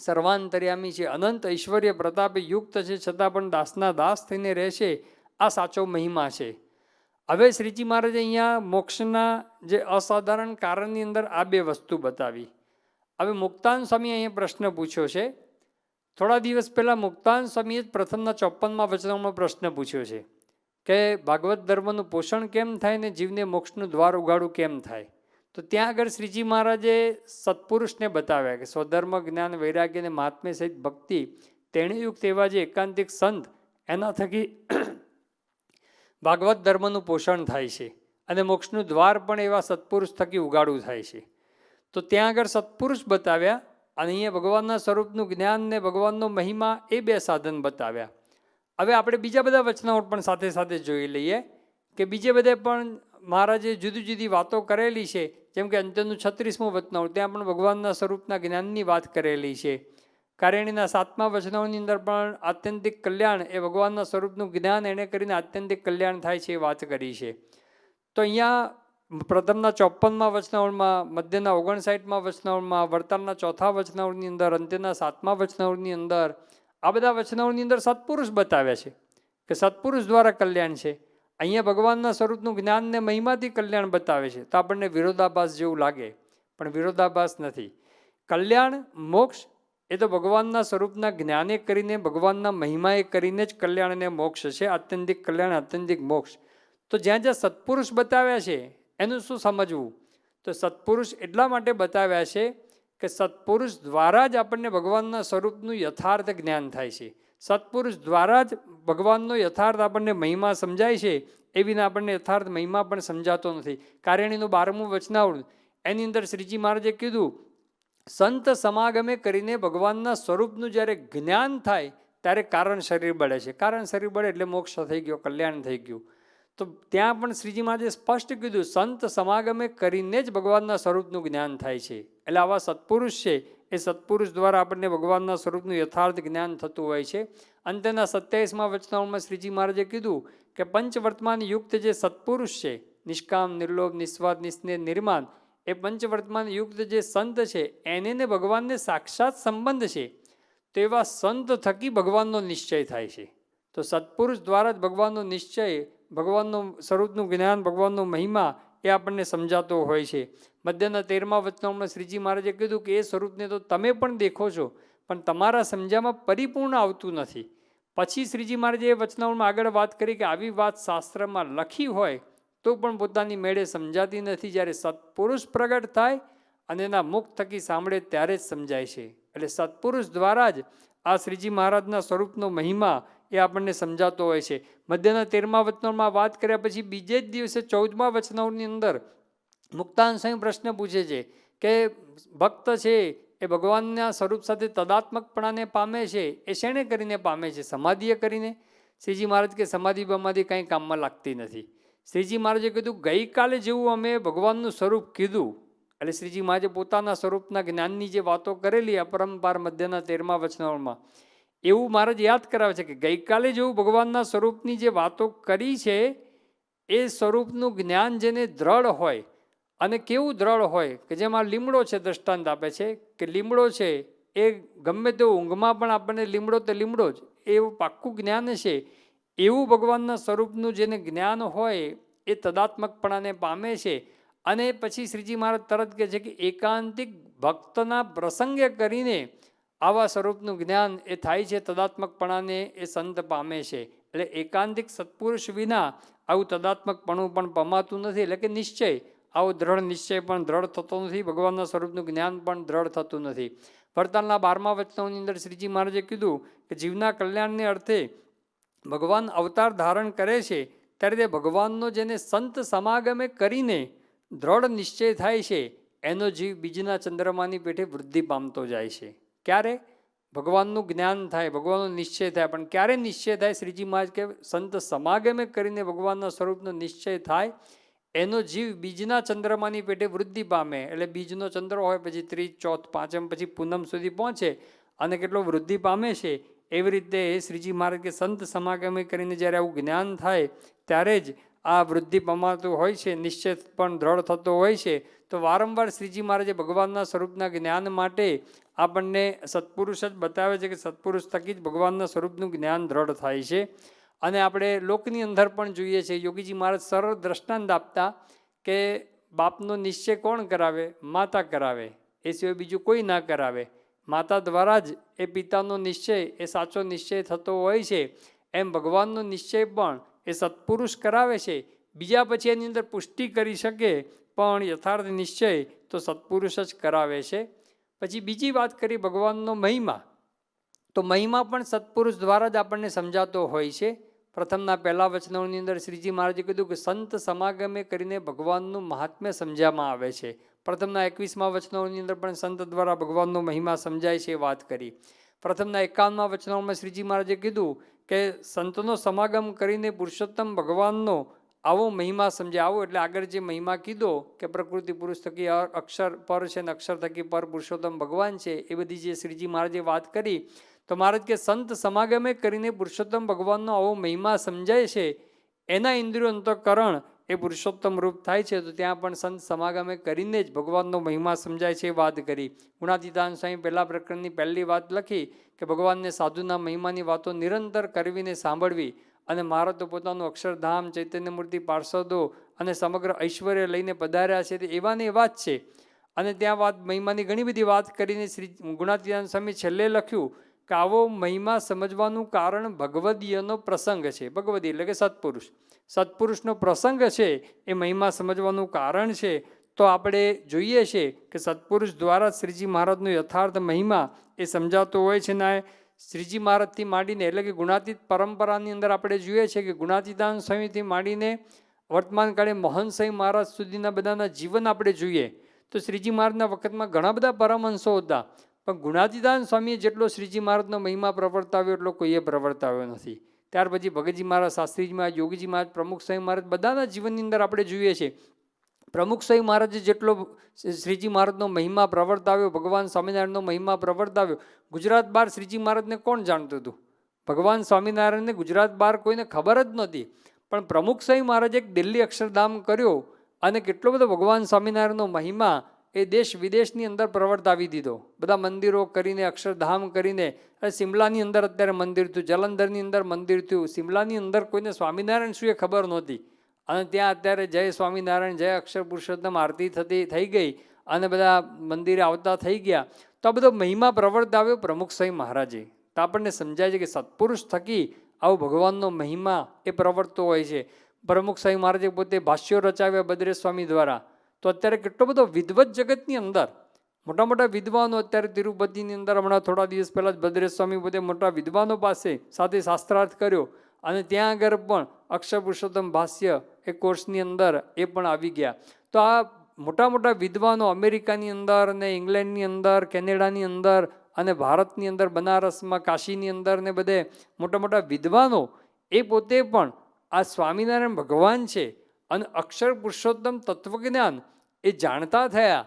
સર્વાંતર્યામી છે, અનંત ઐશ્વર્ય પ્રતાપે યુક્ત છે, છતાં પણ દાસના દાસ થઈને રહેશે. આ સાચો મહિમા છે. હવે શ્રીજી મહારાજે અહીંયા મોક્ષના જે અસાધારણ કારણની અંદર આ 2 વસ્તુ બતાવી. હવે મુક્તાનંદ સ્વામી અહીંયા પ્રશ્ન પૂછ્યો છે. થોડા દિવસ પહેલાં મુક્તાનંદ સ્વામીએ જ પ્રથમના 54મા વચનામાં પ્રશ્ન પૂછ્યો છે કે ભાગવત ધર્મનું પોષણ કેમ થાય ને જીવને મોક્ષનું દ્વાર ઉગાડું કેમ થાય. તો ત્યાં આગળ શ્રીજી મહારાજે સત્પુરુષને બતાવ્યા કે સ્વધર્મ, જ્ઞાન, વૈરાગ્ય અને મહાત્મ્ય સહિત ભક્તિ તેણીયુક્ત એવા જે એકાંતિક સંત, એના થકી ભાગવત ધર્મનું પોષણ થાય છે અને મોક્ષનું દ્વાર પણ એવા સત્પુરુષ થકી ઉગાડવું થાય છે. તો ત્યાં આગળ સત્પુરુષ બતાવ્યા અને અહીંયા ભગવાનના સ્વરૂપનું જ્ઞાન ને ભગવાનનો મહિમા, એ 2 સાધન બતાવ્યા. હવે આપણે બીજા બધા વચનાઓ પણ સાથે સાથે જોઈ લઈએ કે બીજે બધે પણ મહારાજે જુદી જુદી વાતો કરેલી છે. જેમ કે અંત્યનું 36મું વચનાઓ, ત્યાં પણ ભગવાનના સ્વરૂપના જ્ઞાનની વાત કરેલી છે. કારેણીના 7મા વચનાઓની અંદર પણ આત્યંતિક કલ્યાણ એ ભગવાનના સ્વરૂપનું જ્ઞાન એણે કરીને આત્યંતિક કલ્યાણ થાય છે એ વાત કરી છે. તો અહીંયા પ્રથમના 54મા વચનાવળમાં, મધ્યના 59મા વચનાવળમાં, વર્તાલના 4થા વચનાવળની અંદર, અંત્યના 7મા વચનાવળની અંદર આ બધા વચનાવળની અંદર સત્પુરુષ બતાવ્યા છે કે સત્પુરુષ દ્વારા કલ્યાણ છે. અહીંયા ભગવાનના સ્વરૂપનું જ્ઞાન ને મહિમાથી કલ્યાણ બતાવે છે. તો આપણને વિરોધાભાસ જેવું લાગે, પણ વિરોધાભાસ નથી. કલ્યાણ, મોક્ષ એ તો ભગવાનના સ્વરૂપના જ્ઞાને કરીને, ભગવાનના મહિમાએ કરીને જ કલ્યાણ અને મોક્ષ છે. આત્યંતિક કલ્યાણ, આત્યંતિક મોક્ષ. તો જ્યાં જ્યાં સત્પુરુષ બતાવ્યા છે એનું શું સમજવું? તો સત્પુરુષ એટલા માટે બતાવ્યા છે કે સત્પુરુષ દ્વારા જ આપણને ભગવાનના સ્વરૂપનું યથાર્થ જ્ઞાન થાય છે. સત્પુરુષ દ્વારા જ ભગવાનનો યથાર્થ આપણને મહિમા સમજાય છે. એ વિના આપણને યથાર્થ મહિમા પણ સમજાતો નથી. કારેણીનું 12મું વચનાવળ, એની અંદર શ્રીજી મહારાજે કીધું સંત સમાગમે કરીને ભગવાનના સ્વરૂપનું જ્યારે જ્ઞાન થાય ત્યારે કારણ શરીર બળે છે. કારણ શરીર બળે એટલે મોક્ષ થઈ ગયો, કલ્યાણ થઈ ગયું. તો ત્યાં પણ શ્રીજી મહારાજે સ્પષ્ટ કીધું, સંત સમાગમે કરીને જ ભગવાનના સ્વરૂપનું જ્ઞાન થાય છે. એટલે આવા સત્પુરુષ છે, એ સત્પુરુષ દ્વારા આપણને ભગવાનના સ્વરૂપનું યથાર્થ જ્ઞાન થતું હોય છે. અંતના 27મા વચનામાં શ્રીજી મહારાજે કીધું કે પંચવર્તમાન યુક્ત જે સત્પુરુષ છે, નિષ્કામ, નિર્લોભ, નિસ્વાર્થ, નિસ્નેહ, નિર્માન, એ પંચવર્તમાન યુક્ત જે સંત છે એને ને ભગવાનને સાક્ષાત સંબંધ છે. તો એવા સંત થકી ભગવાનનો નિશ્ચય થાય છે. તો સત્પુરુષ દ્વારા જ ભગવાનનો નિશ્ચય, ભગવાનનું સ્વરૂપનું જ્ઞાન, ભગવાનનો મહિમા એ આપણને સમજાતો હોય છે. મધ્યના 13મા વચનામાં શ્રીજી મહારાજે કીધું કે એ સ્વરૂપને તો તમે પણ દેખો છો, પણ તમારા સમજામાં પરિપૂર્ણ આવતું નથી. પછી શ્રીજી મહારાજે એ વચનામાં આગળ વાત કરી કે આવી વાત શાસ્ત્રમાં લખી હોય તો પણ પોતાની મેળે સમજાતી નથી. જ્યારે સત્પુરુષ પ્રગટ થાય અને એના મુખ થકી સાંભળે ત્યારે જ સમજાય છે. એટલે સત્પુરુષ દ્વારા જ આ શ્રીજી મહારાજના સ્વરૂપનો મહિમા એ આપણને સમજાતો હોય છે. મધ્યના 13મા વચનામાં વાત કર્યા પછી બીજે જ દિવસે 14મા વચનાની અંદર મુક્તાન સ્વામી પ્રશ્ન પૂછે છે કે ભક્ત છે એ ભગવાનના સ્વરૂપ સાથે તદાત્મકપણાને પામે છે, એ શેણે કરીને પામે છે? સમાધિએ કરીને. શ્રીજી મહારાજ કે સમાધિ બમાધિ કંઈ કામમાં લાગતી નથી. શ્રીજી મહારાજે કીધું ગઈકાલે જેવું અમે ભગવાનનું સ્વરૂપ કીધું, એટલે શ્રીજી મહારાજે પોતાના સ્વરૂપના જ્ઞાનની જે વાતો કરેલી અપરંપાર મધ્યના 13મા વચનામાં, એવું મહારાજ યાદ કરાવે છે કે ગઈકાલે જેવું ભગવાનના સ્વરૂપની જે વાતો કરી છે એ સ્વરૂપનું જ્ઞાન જેને દ્રઢ હોય, અને કેવું દ્રઢ હોય કે જેમાં લીમડો છે, દ્રષ્ટાંત આપે છે કે લીમડો છે એ ગમે તેવું ઊંઘમાં પણ આપણને લીમડો તો લીમડો જ, એવું પાક્કું જ્ઞાન છે. એવું ભગવાનના સ્વરૂપનું જેને જ્ઞાન હોય એ તદાત્મકપણાને પામે છે. અને પછી શ્રીજી મહારાજ તરત કહે છે કે એકાંતિક ભક્તના પ્રસંગે કરીને આવા સ્વરૂપનું જ્ઞાન એ થાય છે, તદાત્મકપણાને એ સંત પામે છે. એટલે એકાંતિક સત્પુરુષ વિના આવું તદાત્મકપણું પણ પમાતું નથી. એટલે કે નિશ્ચય, આવો દ્રઢ નિશ્ચય પણ દ્રઢ થતો નથી, ભગવાનના સ્વરૂપનું જ્ઞાન પણ દ્રઢ થતું નથી. વરતાલના 12મા વચનોની અંદર શ્રીજી મહારાજે કીધું કે જીવના કલ્યાણને અર્થે ભગવાન અવતાર ધારણ કરે છે ત્યારે તે ભગવાનનો જેને સંત સમાગમે કરીને દ્રઢ નિશ્ચય થાય છે એનો જીવ બીજના ચંદ્રમાની પેઠે વૃદ્ધિ પામતો જાય છે. ક્યારે? ભગવાનનું જ્ઞાન થાય, ભગવાનનો નિશ્ચય થાય. પણ ક્યારે નિશ્ચય થાય? શ્રીજી મહારાજ કે સંત સમાગમે કરીને ભગવાનના સ્વરૂપનો નિશ્ચય થાય એનો જીવ બીજના ચંદ્રમાની પેટે વૃદ્ધિ પામે. એટલે બીજનો ચંદ્ર હોય પછી 3, 4, 5 પછી પૂનમ સુધી પહોંચે અને કેટલો વૃદ્ધિ પામે છે. એવી રીતે શ્રીજી મહારાજ કે સંત સમાગમે કરીને જ્યારે આવું જ્ઞાન થાય ત્યારે જ આ વૃદ્ધિ પમાતું હોય છે, નિશ્ચય પણ દ્રઢ થતો હોય છે. તો વારંવાર શ્રીજી મહારાજે ભગવાનના સ્વરૂપના જ્ઞાન માટે આપણને સત્પુરુષ જ બતાવે છે કે સત્પુરુષ થકી જ ભગવાનના સ્વરૂપનું જ્ઞાન દ્રઢ થાય છે. અને આપણે લોકની અંદર પણ જોઈએ છીએ, યોગીજી મહારાજ સરળ દ્રષ્ટાંત આપતા કે બાપનો નિશ્ચય કોણ કરાવે? માતા કરાવે, એ સિવાય બીજું કોઈ ના કરાવે. માતા દ્વારા જ એ પિતાનો નિશ્ચય એ સાચો નિશ્ચય થતો હોય છે. એમ ભગવાનનો નિશ્ચય પણ એ સત્પુરુષ કરાવે છે. બીજા પછી એની અંદર પુષ્ટિ કરી શકે પણ યથાર્થ નિશ્ચય તો સત્પુરુષ જ કરાવે છે. પછી બીજી વાત કરી ભગવાનનો મહિમા. તો મહિમા પણ સત્પુરુષ દ્વારા જ આપણને સમજાતો હોય છે. પ્રથમના 1 વચનોની અંદર શ્રીજી મહારાજે કીધું કે સંત સમાગમે કરીને ભગવાનનું મહાત્મ્ય સમજવામાં આવે છે. પ્રથમના 21મા વચનોની અંદર પણ સંત દ્વારા ભગવાનનો મહિમા સમજાય છે વાત કરી. પ્રથમના 51મા વચનોમાં શ્રીજી મહારાજે કીધું કે સંતનો સમાગમ કરીને પુરુષોત્તમ ભગવાનનો આવો મહિમા સમજાય. આવો એટલે આગળ જે મહિમા કીધો કે પ્રકૃતિ પુરુષ થકી અક્ષર પર છે ને અક્ષર થકી પર પુરુષોત્તમ ભગવાન છે, એ બધી જે શ્રીજી મહારાજે વાત કરી. તો મહારાજ કે સંત સમાગમે કરીને પુરુષોત્તમ ભગવાનનો આવો મહિમા સમજાય છે, એના ઇન્દ્રિયો અંતઃકરણ એ પુરુષોત્તમ રૂપ થાય છે. તો ત્યાં પણ સંત સમાગમે કરીને જ ભગવાનનો મહિમા સમજાય છે, વાત કરી. ગુણાતીતાન સ્વામી પહેલા પ્રકરણની પહેલી વાત લખી કે ભગવાનને સાધુના મહિમાની વાતો નિરંતર કરવીને સાંભળવી. અને મહારાજ તો પોતાનું અક્ષરધામ, ચૈતન્ય મૂર્તિ, પાર્ષદો અને સમગ્ર ઐશ્વર્ય લઈને પધાર્યા છે, તે એવાને એવા જ છે. અને ત્યાં વાત મહિમાની ઘણી બધી વાત કરીને શ્રી ગુણાતીતાન સ્વામી છેલ્લે લખ્યું કે આવો મહિમા સમજવાનું કારણ ભગવદીયનો પ્રસંગ છે. ભગવદી એટલે કે સત્પુરુષ, સત્પુરુષનો પ્રસંગ છે એ મહિમા સમજવાનું કારણ છે. તો આપણે જોઈએ છે કે સત્પુરુષ દ્વારા શ્રીજી મહારાજનો યથાર્થ મહિમા એ સમજાતો હોય છે. ને શ્રીજી મહારાજથી માંડીને એટલે કે ગુણાતીત પરંપરાની અંદર આપણે જોઈએ છીએ કે ગુણાતીતાન સ્વામીથી માંડીને વર્તમાન કાળે મોહન સ્વામી મહારાજ સુધીના બધાના જીવન આપણે જોઈએ તો શ્રીજી મહારાજના વખતમાં ઘણા બધા પરમહંસો હતા, પણ ગુણાતીતાનંદ સ્વામીએ જેટલો શ્રીજી મહારાજનો મહિમા પ્રવર્તાવ્યો એટલો કોઈએ પ્રવર્તાવ્યો નથી. ત્યાર પછી ભગતજી મહારાજ, શાસ્ત્રીજી મહારાજ, યોગીજી મહારાજ, પ્રમુખ સ્વામી મહારાજ, બધાના જીવનની અંદર આપણે જોઈએ છીએ. પ્રમુખ સ્વામી મહારાજે જેટલો શ્રીજી મહારાજનો મહિમા પ્રવર્તાવ્યો, ભગવાન સ્વામિનારાયણનો મહિમા પ્રવર્તાવ્યો, ગુજરાત બહાર શ્રીજી મહારાજને કોણ જાણતું હતું? ભગવાન સ્વામિનારાયણને ગુજરાત બહાર કોઈને ખબર જ નહોતી. પણ પ્રમુખ સ્વામી મહારાજે એક દિલ્હી અક્ષરધામ કર્યો અને કેટલો બધો ભગવાન સ્વામિનારાયણનો મહિમા એ દેશ વિદેશની અંદર પ્રવર્તાવી દીધો. બધા મંદિરો કરીને, અક્ષરધામ કરીને. સિમલાની અંદર અત્યારે મંદિર થયું, જલંધરની અંદર મંદિર થયું. સિમલાની અંદર કોઈને સ્વામિનારાયણ શું એ ખબર નહોતી, અને ત્યાં અત્યારે જય સ્વામિનારાયણ, જય અક્ષર પુરુષોત્તમ આરતી થઈ ગઈ અને બધા મંદિરે આવતા થઈ ગયા. તો આ બધો મહિમા પ્રવર્તાવ્યો પ્રમુખ સ્વામી મહારાજે. તો આપણને સમજાય છે કે સત્પુરુષ થકી આવો ભગવાનનો મહિમા એ પ્રવર્તતો હોય છે. પ્રમુખ સ્વામી મહારાજે પોતે ભાષ્યો રચાવ્યા બદ્રેશ સ્વામી દ્વારા. તો અત્યારે કેટલો બધો વિદ્વત જગતની અંદર મોટા મોટા વિદ્વાનો, અત્યારે તિરુપતિની અંદર હમણાં થોડા દિવસ પહેલાં જ બદ્રેશ સ્વામી પોતે મોટા વિદ્વાનો પાસે સાથે શાસ્ત્રાર્થ કર્યો, અને ત્યાં આગળ પણ અક્ષર પુરુષોત્તમ ભાષ્ય એ કોર્સની અંદર એ પણ આવી ગયા. તો આ મોટા મોટા વિદ્વાનો અમેરિકાની અંદર ને ઇંગ્લેન્ડની અંદર, કેનેડાની અંદર અને ભારતની અંદર, બનારસમાં, કાશીની અંદર ને બધે મોટા મોટા વિદ્વાનો એ પોતે પણ આ સ્વામિનારાયણ ભગવાન છે અને અક્ષર પુરુષોત્તમ તત્વજ્ઞાન એ જાણતા થયા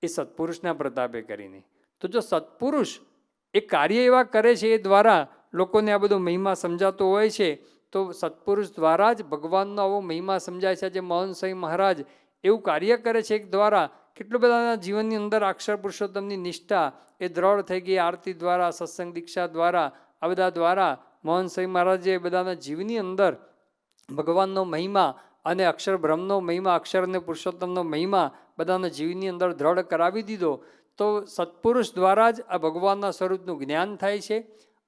એ સત્પુરુષના પ્રતાપે કરીને. તો જો સત્પુરુષ એ કાર્ય એવા કરે છે એ દ્વારા લોકોને આ બધો મહિમા સમજાતો હોય છે, તો સત્પુરુષ દ્વારા જ ભગવાનનો આવો મહિમા સમજાય છે. જે મોહન સ્વામી મહારાજ એવું કાર્ય કરે છે એક દ્વારા કેટલું બધાના જીવનની અંદર અક્ષર પુરુષોત્તમની નિષ્ઠા એ દ્રઢ થઈ ગઈ. આરતી દ્વારા, સત્સંગ દીક્ષા દ્વારા, આ બધા દ્વારા મોહન સ્વામી મહારાજે બધાના જીવની અંદર ભગવાનનો મહિમા અને અક્ષર બ્રહ્મનો મહિમા, અક્ષર અને પુરુષોત્તમનો મહિમા બધાના જીવની અંદર દ્રઢ કરાવી દીધો. તો સત્પુરુષ દ્વારા જ આ ભગવાનના સ્વરૂપનું જ્ઞાન થાય છે,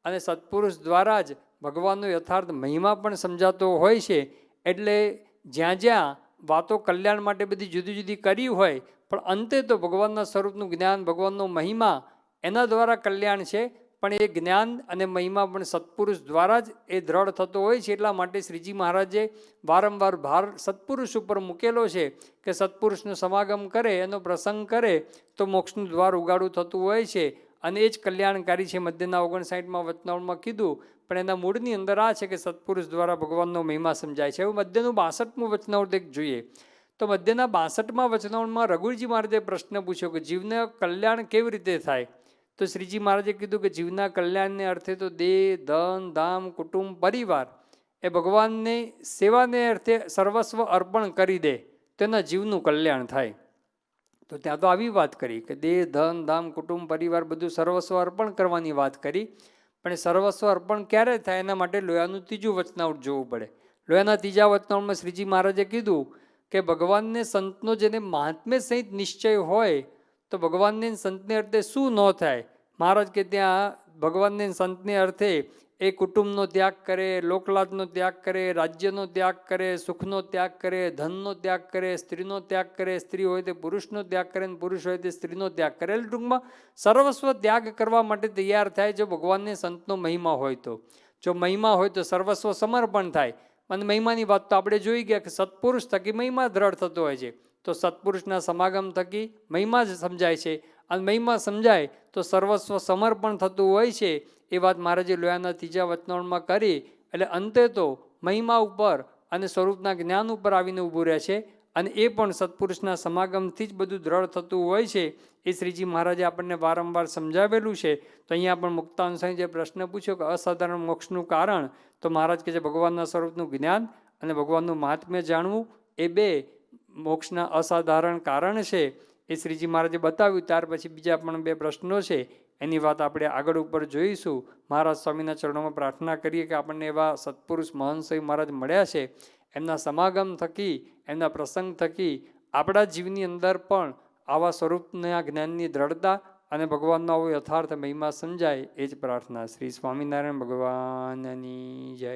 અને સત્પુરુષ દ્વારા જ ભગવાનનો યથાર્થ મહિમા પણ સમજાતો હોય છે. એટલે જ્યાં જ્યાં વાતો કલ્યાણ માટે બધી જુદી જુદી કરી હોય, પણ અંતે તો ભગવાનના સ્વરૂપનું જ્ઞાન, ભગવાનનો મહિમા એના દ્વારા કલ્યાણ છે. પણ એ જ્ઞાન અને મહિમા પણ સત્પુરુષ દ્વારા જ એ દ્રઢ થતો હોય છે. એટલા માટે શ્રીજી મહારાજે વારંવાર ભાર સત્પુરુષ ઉપર મૂકેલો છે કે સત્પુરુષનો સમાગમ કરે, એનો પ્રસંગ કરે તો મોક્ષનું દ્વાર ઉગાડું થતું હોય છે, અને એ જ કલ્યાણકારી છે. મધ્યના 59માં વચનાવળમાં કીધું, પણ એના મૂળની અંદર આ છે કે સત્પુરુષ દ્વારા ભગવાનનો મહિમા સમજાય છે. હવે મધ્યનું 62મું વચનાવળ એક જોઈએ. તો મધ્યના 62મા વચનાવળમાં રઘુજી મહારાજે પ્રશ્ન પૂછ્યો કે જીવને કલ્યાણ કેવી રીતે થાય? તો શ્રીજી મહારાજે કીધું કે જીવના કલ્યાણને અર્થે તો દેહ, ધન, ધામ, કુટુંબ, પરિવાર એ ભગવાનની સેવાને અર્થે સર્વસ્વ અર્પણ કરી દે તેના જીવનું કલ્યાણ થાય. તો ત્યાં તો આવી વાત કરી કે દેહ, ધન, ધામ, કુટુંબ, પરિવાર બધું સર્વસ્વ અર્પણ કરવાની વાત કરી. પણ એ સર્વસ્વ અર્પણ ક્યારે થાય? એના માટે લોયાનું ત્રીજું વચનાવળ જોવું પડે. લોયાના ત્રીજા વચનાવળમાં શ્રીજી મહારાજે કીધું કે ભગવાનને સંતનો જેને મહાત્મ્ય સહિત નિશ્ચય હોય તો ભગવાનને સંતને અર્થે શું ન થાય? મહારાજ કે ત્યાં ભગવાનને સંતને અર્થે એ કુટુંબનો ત્યાગ કરે, લોકલાજનો ત્યાગ કરે, રાજ્યનો ત્યાગ કરે, સુખનો ત્યાગ કરે, ધનનો ત્યાગ કરે, સ્ત્રીનો ત્યાગ કરે, સ્ત્રી હોય તે પુરુષનો ત્યાગ કરે, પુરુષ હોય તે સ્ત્રીનો ત્યાગ કરે. એટલે ટૂંકમાં સર્વસ્વ ત્યાગ કરવા માટે તૈયાર થાય જો ભગવાનને સંતનો મહિમા હોય તો. જો મહિમા હોય તો સર્વસ્વ સમર્પણ થાય. અને મહિમાની વાત તો આપણે જોઈ ગયા કે સત્પુરુષ થકી મહિમા દ્રઢ થતો હોય છે. તો સત્પુરુષના સમાગમ થકી મહિમા જ સમજાય છે, અને મહિમા સમજાય તો સર્વસ્વ સમર્પણ થતું હોય છે. એ વાત મહારાજે લોયાના ત્રીજા વચનાવળમાં કરી. એટલે અંતે તો મહિમા ઉપર અને સ્વરૂપના જ્ઞાન ઉપર આવીને ઊભું રહે છે, અને એ પણ સત્પુરુષના સમાગમથી જ બધું દ્રઢ થતું હોય છે. એ શ્રીજી મહારાજે આપણને વારંવાર સમજાવેલું છે. તો અહીંયા પણ મુક્તાનંદ સ્વામી જે પ્રશ્ન પૂછ્યો કે અસાધારણ મોક્ષનું કારણ, તો મહારાજ કહે છે ભગવાનના સ્વરૂપનું જ્ઞાન અને ભગવાનનું મહાત્મ્ય જાણવું એ બે મોક્ષના અસાધારણ કારણ છે. એ શ્રીજી મહારાજે બતાવ્યું. ત્યાર પછી બીજા પણ બે પ્રશ્નો છે, એની વાત આપણે આગળ ઉપર જોઈશું. મહારાજ સ્વામીના ચરણોમાં પ્રાર્થના કરીએ કે આપણને એવા સત્પુરુષ મહંત સ્વામી મહારાજ મળ્યા છે, એમના સમાગમ થકી, એમના પ્રસંગ થકી આપણા જીવની અંદર પણ આવા સ્વરૂપના જ્ઞાનની દ્રઢતા અને ભગવાનનો આવો યથાર્થ મહિમા સમજાય એ જ પ્રાર્થના. શ્રી સ્વામિનારાયણ ભગવાનની જય.